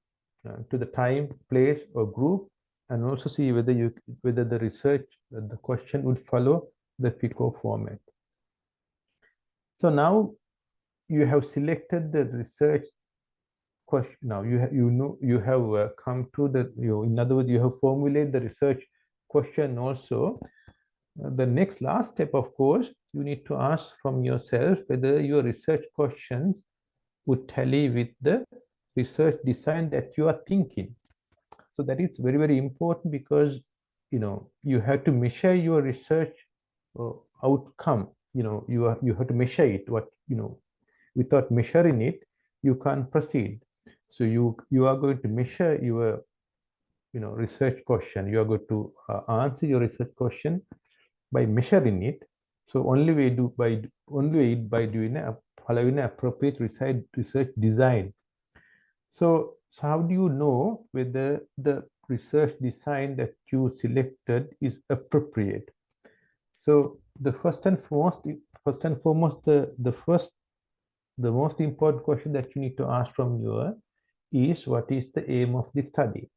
to the time, place, or group, and also see whether the research, the question would follow the PICO format. So now you have selected the research question. Now you have come to the in other words, you have formulated the research question also. The next last step, of course, you need to ask from yourself whether your research questions would tally with the research design that you are thinking. So that is very, very important, because you have to measure your research outcome. You have to measure it. Without measuring it, you can't proceed. So you are going to measure your research question. You are going to answer your research question by measuring it. So only way by doing following an appropriate research design. So how do you know whether the research design that you selected is appropriate? So the first and foremost, the most important question that you need to ask from you is, what is the aim of the study?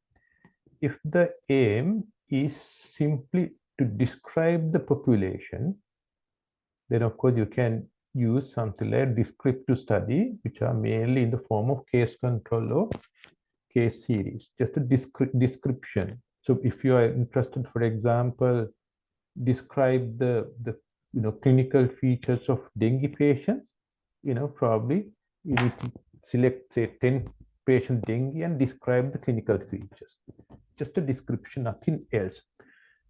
If the aim is simply to describe the population, then of course you can use something like descriptive study, which are mainly in the form of case control or case series, just a description. So if you are interested, for example, describe the clinical features of dengue patients, probably you need to select, say, 10 patient dengue and describe the clinical features. Just a description, nothing else.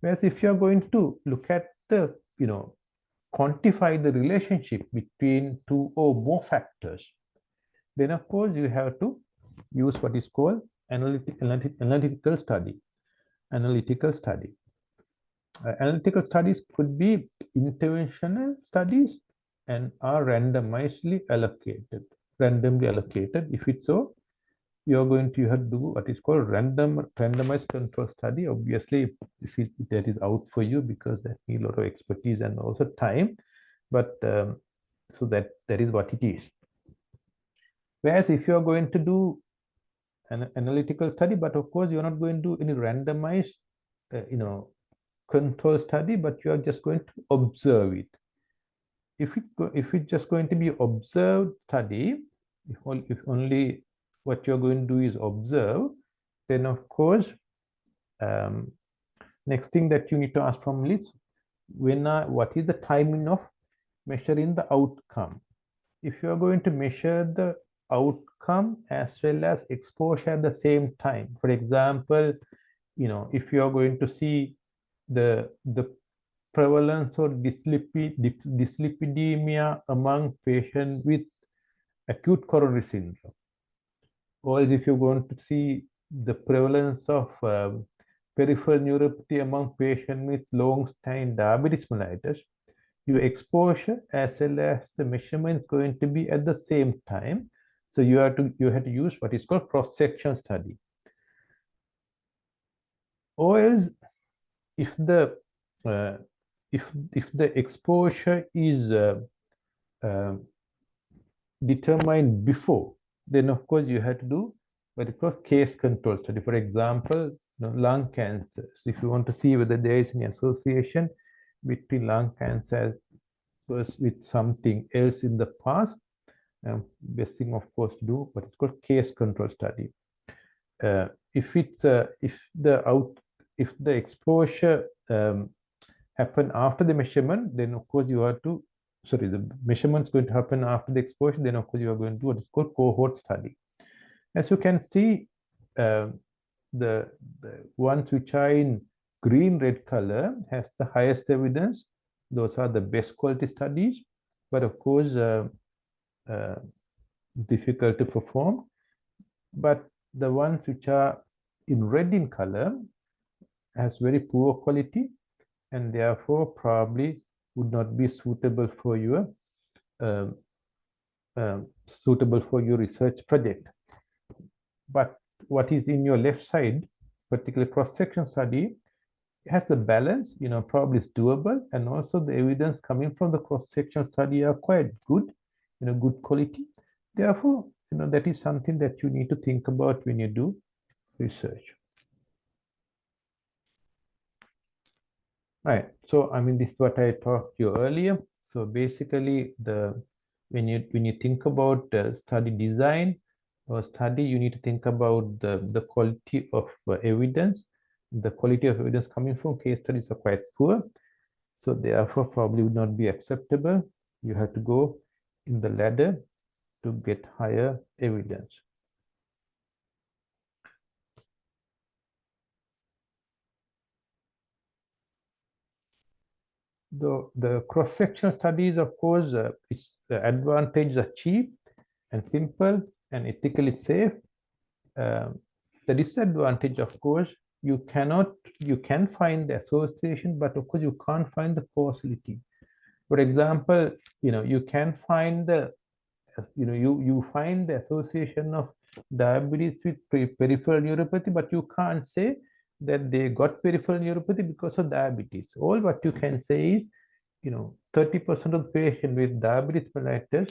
Whereas if you are going to look at the quantify the relationship between two or more factors, then of course you have to use what is called analytical study. Analytical studies could be interventional studies and are randomly allocated. If it's so, you're going to have to do what is called randomized control study. Obviously, that is out for you, because that needs a lot of expertise and also time. But so that is what it is. Whereas if you are going to do an analytical study, but of course you're not going to do any randomized, control study, but you are just going to observe it. If it's just going to be observed study, if only what you're going to do is observe, then of course, next thing that you need to ask from is, what is the timing of measuring the outcome? If you are going to measure the outcome as well as exposure at the same time, for example, if you are going to see the prevalence or dyslipidemia among patients with acute coronary syndrome, or if you're going to see the prevalence of peripheral neuropathy among patients with long-standing diabetes mellitus, your exposure as well as the measurement is going to be at the same time. So you have to use what is called cross-section study. Or else, if the exposure is determined before, then of course you have to do what is called case control study. For example, lung cancers. If you want to see whether there is any association between lung cancer with something else in the past, best thing, of course, to do what is called case control study. If the exposure happen after the measurement, then of course you have to, the measurement is going to happen after the exposure, then of course you are going to do what is called cohort study. As you can see, the ones which are in green-red color has the highest evidence. Those are the best quality studies, but of course difficult to perform. But the ones which are in red in color has very poor quality, and therefore probably would not be suitable for your research project. But what is in your left side, particularly cross-section study, has the balance, probably is doable, and also the evidence coming from the cross-section study are quite good, good quality. Therefore, that is something that you need to think about when you do research. Right. So, this is what I talked to you earlier. So basically, when you think about study design or study, you need to think about the quality of evidence. The quality of evidence coming from case studies are quite poor, so therefore probably would not be acceptable. You have to go in the ladder to get higher evidence. The cross-section studies, of course, the advantages are cheap and simple and ethically safe. The disadvantage, of course, you can find the association, but of course you can't find the causality. For example, you can find the you find the association of diabetes with peripheral neuropathy, but you can't say that they got peripheral neuropathy because of diabetes. All what you can say is, 30% of the patient with diabetes mellitus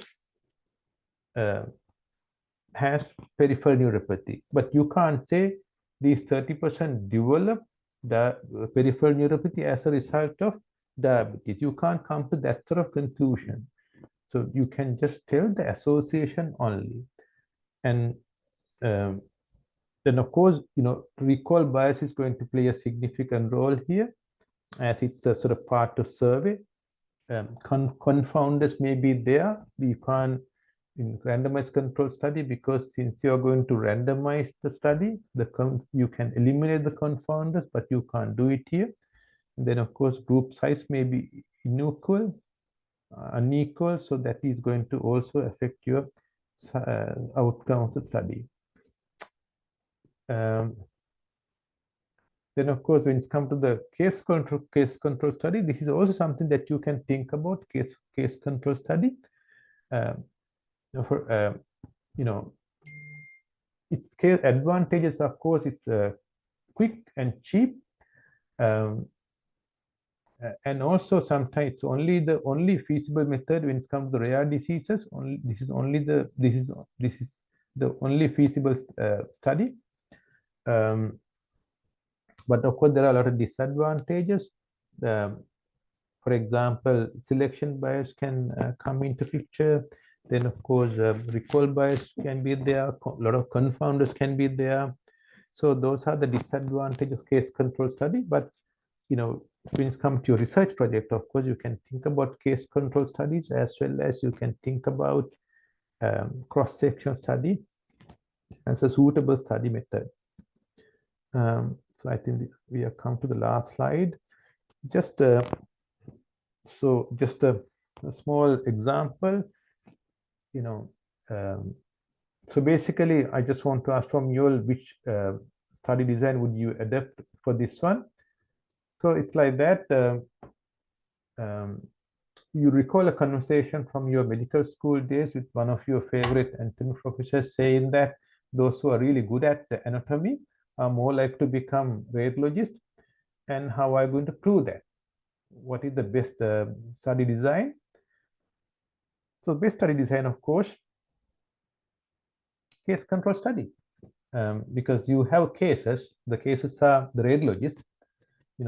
has peripheral neuropathy, but you can't say these 30% develop the peripheral neuropathy as a result of diabetes. You can't come to that sort of conclusion. So you can just tell the association only. And then of course, recall bias is going to play a significant role here, as it's a sort of part of survey. Confounders may be there. You can't in randomized control study, because since you're going to randomize the study, you can eliminate the confounders, but you can't do it here. And then of course, group size may be unequal, so that is going to also affect your outcome of the study. Then of course, when it's come to the case control study, this is also something that you can think about. Case control study. Its case advantages, of course, it's quick and cheap, and also sometimes it's the only feasible method when it comes to rare diseases. This is the only feasible study. But of course, there are a lot of disadvantages. For example, selection bias can come into picture. Then, of course, recall bias can be there. A lot of confounders can be there. So those are the disadvantages of case control study. But when it comes to your research project, of course, you can think about case control studies, as well as you can think about cross-section study as a suitable study method. So I think we have come to the last slide. Just a small example. So basically, I just want to ask from you all, which study design would you adapt for this one? So it's like that. You recall a conversation from your medical school days with one of your favorite anatomy professors, saying that those who are really good at anatomy are more likely to become radiologists. And how are you going to prove that? What is the best study design? So best study design, of course, case control study, because you have cases. The cases are the radiologist.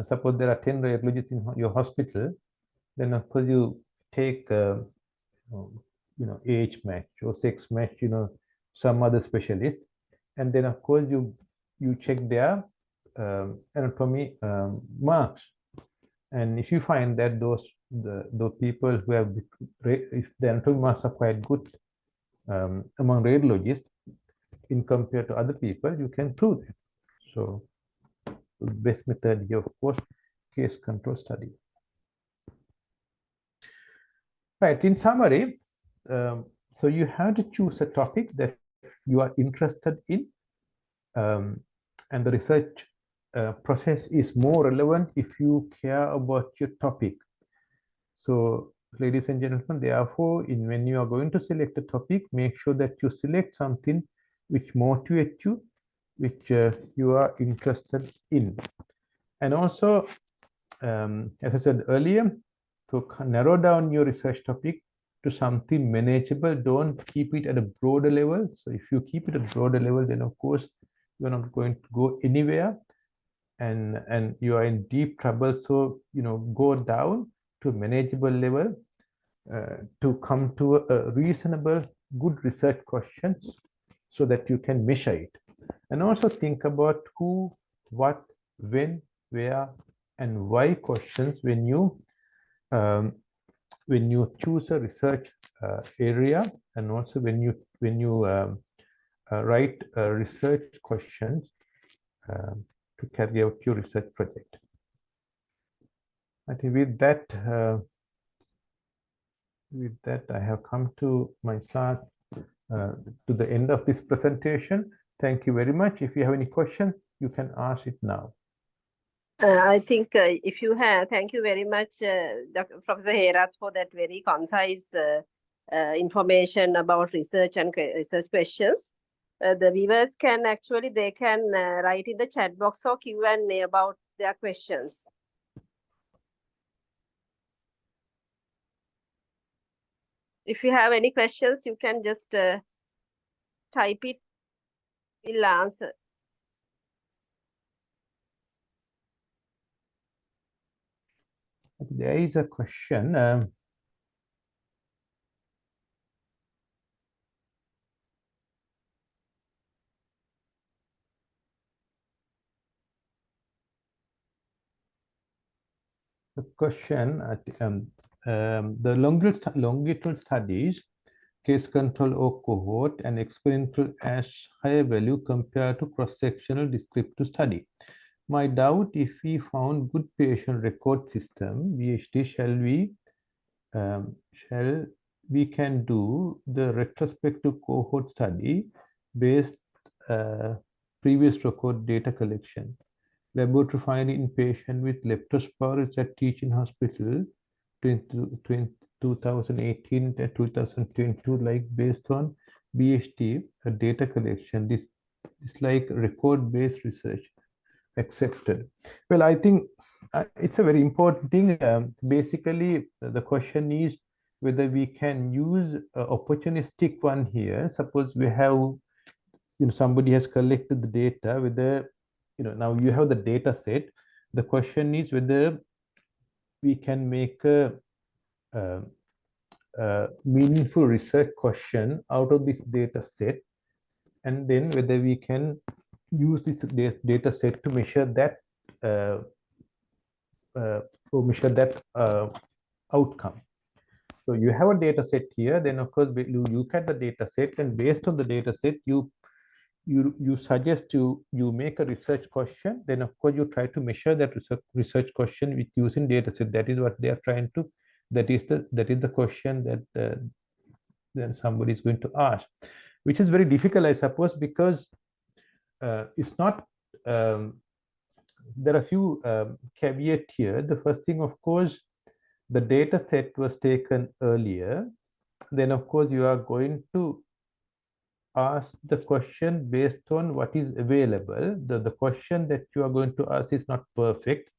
Suppose there are 10 radiologists in your hospital, then of course you take age match or sex match, some other specialist. And then of course you check their anatomy marks. And if you find that those people who have, if the anatomy marks are quite good among radiologists in compared to other people, you can prove that. So the best method here, of course, case control study. Right, in summary, so you have to choose a topic that you are interested in, and the research process is more relevant if you care about your topic. So, ladies and gentlemen, therefore, when you are going to select a topic, make sure that you select something which motivates you, which you are interested in. And also, as I said earlier, to narrow down your research topic to something manageable. Don't keep it at a broader level. So if you keep it at a broader level, then of course you're not going to go anywhere, and you are in deep trouble. So go down to a manageable level to come to a reasonable, good research questions, so that you can measure it. And also think about who, what, when, where, and why questions when you choose a research area, and also when you write research questions to carry out your research project. I think with that I have come to my slide, to the end of this presentation. Thank you very much. If you have any questions, you can ask it now. I think if you have, thank you very much, Dr. Professor Herath, for that very concise information about research and research questions. The viewers can actually, they can write in the chat box or Q&A about their questions. If you have any questions, you can just type it, we'll answer. There is a question. The question, the longitudinal studies, case control or cohort, and experimental as higher value compared to cross-sectional descriptive study. My doubt, if we found good patient record system, VHT, shall we can do the retrospective cohort study based previous record data collection. Laboratory finding in patient with leptospirosis at Teaching Hospital 2018 and 2022, like based on BHT data collection. This is like record-based research accepted. Well, I think it's a very important thing. Basically, the question is whether we can use an opportunistic one here. Suppose we have, somebody has collected the data, whether now you have the data set. The question is whether we can make a meaningful research question out of this data set, and then whether we can use this data set to measure that outcome. So you have a data set here, then of course you look at the data set, and based on the data set you suggest you make a research question. Then of course you try to measure that research question with using data set. That is what they are trying to, that is the question that then somebody is going to ask, which is very difficult, I suppose, because it's not, there are a few caveats here. The first thing, of course, the data set was taken earlier. Then of course you are going to ask the question based on what is available. The question that you are going to ask is not perfect,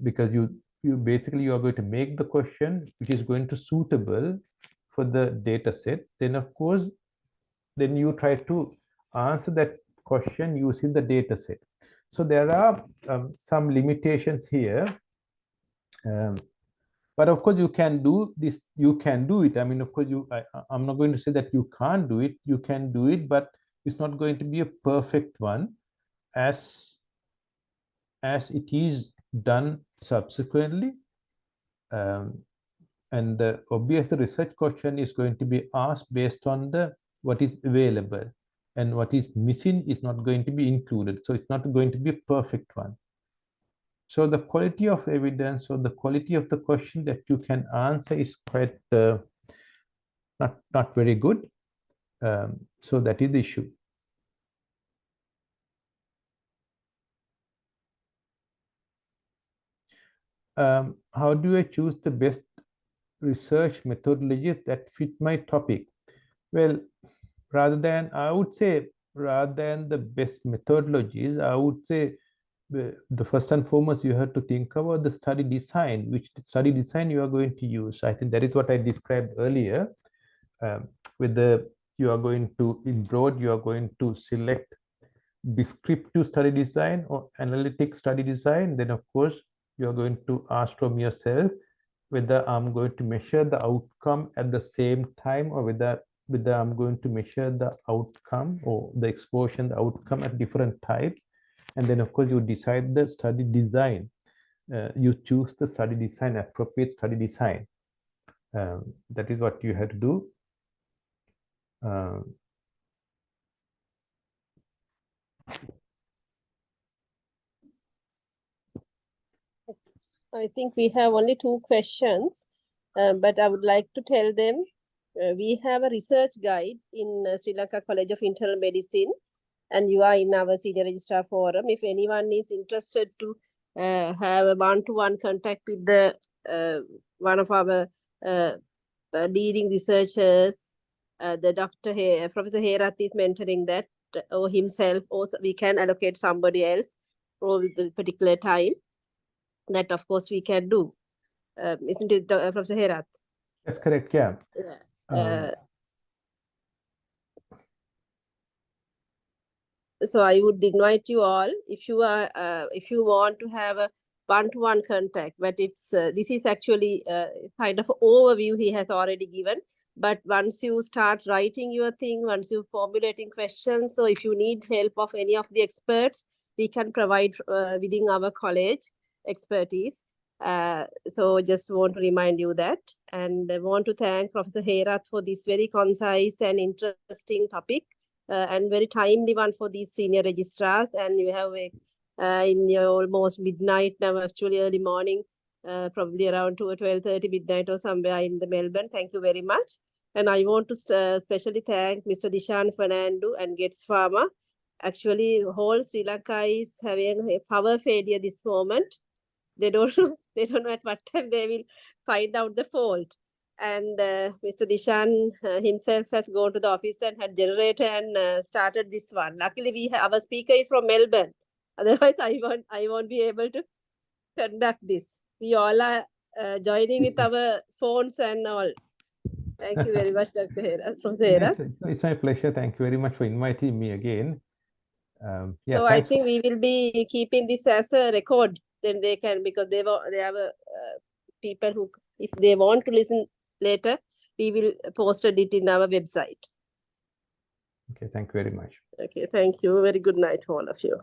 because you basically are going to make the question which is going to suitable for the data set. Then of course then you try to answer that question using the data set. So there are some limitations here. But of course, you can do this. You can do it. I mean, of course, I'm not going to say that you can't do it. You can do it, but it's not going to be a perfect one, as it is done subsequently. And the obviously research question is going to be asked based on what is available, and what is missing is not going to be included. So it's not going to be a perfect one. So the quality of evidence or the quality of the question that you can answer is quite not very good. So that is the issue. How do I choose the best research methodologies that fit my topic? Well, I would say, rather than the best methodologies, I would say the first and foremost, you have to think about the study design, which study design you are going to use. I think that is what I described earlier. You are going to, in broad, you are going to select descriptive study design or analytic study design. Then, of course, you are going to ask from yourself whether I'm going to measure the outcome at the same time, or whether I'm going to measure the outcome or the exposure and the outcome at different types. And then, of course, you decide the study design. You choose the study design, appropriate study design. That is what you have to do. I think we have only 2 questions, but I would like to tell them we have a research guide in Sri Lanka College of Internal Medicine, and you are in our Senior Registrar Forum. If anyone is interested to have a one-to-one contact with the one of our leading researchers, the Professor Herath is mentoring that, or himself, or we can allocate somebody else for the particular time. That, of course, we can do. Isn't it, Professor Herath? That's correct, yeah. So I would invite you all, if you want to have a one-to-one contact, but it's this is actually kind of an overview he has already given. But once you start writing your thing, once you're formulating questions, so if you need help of any of the experts, we can provide within our college expertise. So just want to remind you that, and I want to thank Professor Herath for this very concise and interesting topic, and very timely one for these senior registrars. And you have in your almost midnight now, actually early morning, probably around 2 or 12:30 midnight or somewhere in the Melbourne. Thank you very much. And I want to especially thank Mr. Dishan Fernando and Gates Pharma. Actually, whole Sri Lanka is having a power failure this moment. They don't know at what time they will find out the fault. And Mr. Dishan himself has gone to the office and had generator and started this one. Luckily, our speaker is from Melbourne. Otherwise, I won't be able to conduct this. We all are joining with our phones and all. Thank you very much, Dr. Herath. Professor Herath. It's my pleasure. Thank you very much for inviting me again. Yeah, so I think we will be keeping this as a record. Then they can, because they have people who, if they want to listen later, we will post it in our website. Okay, thank you very much. Okay, thank you. Very good night to all of you.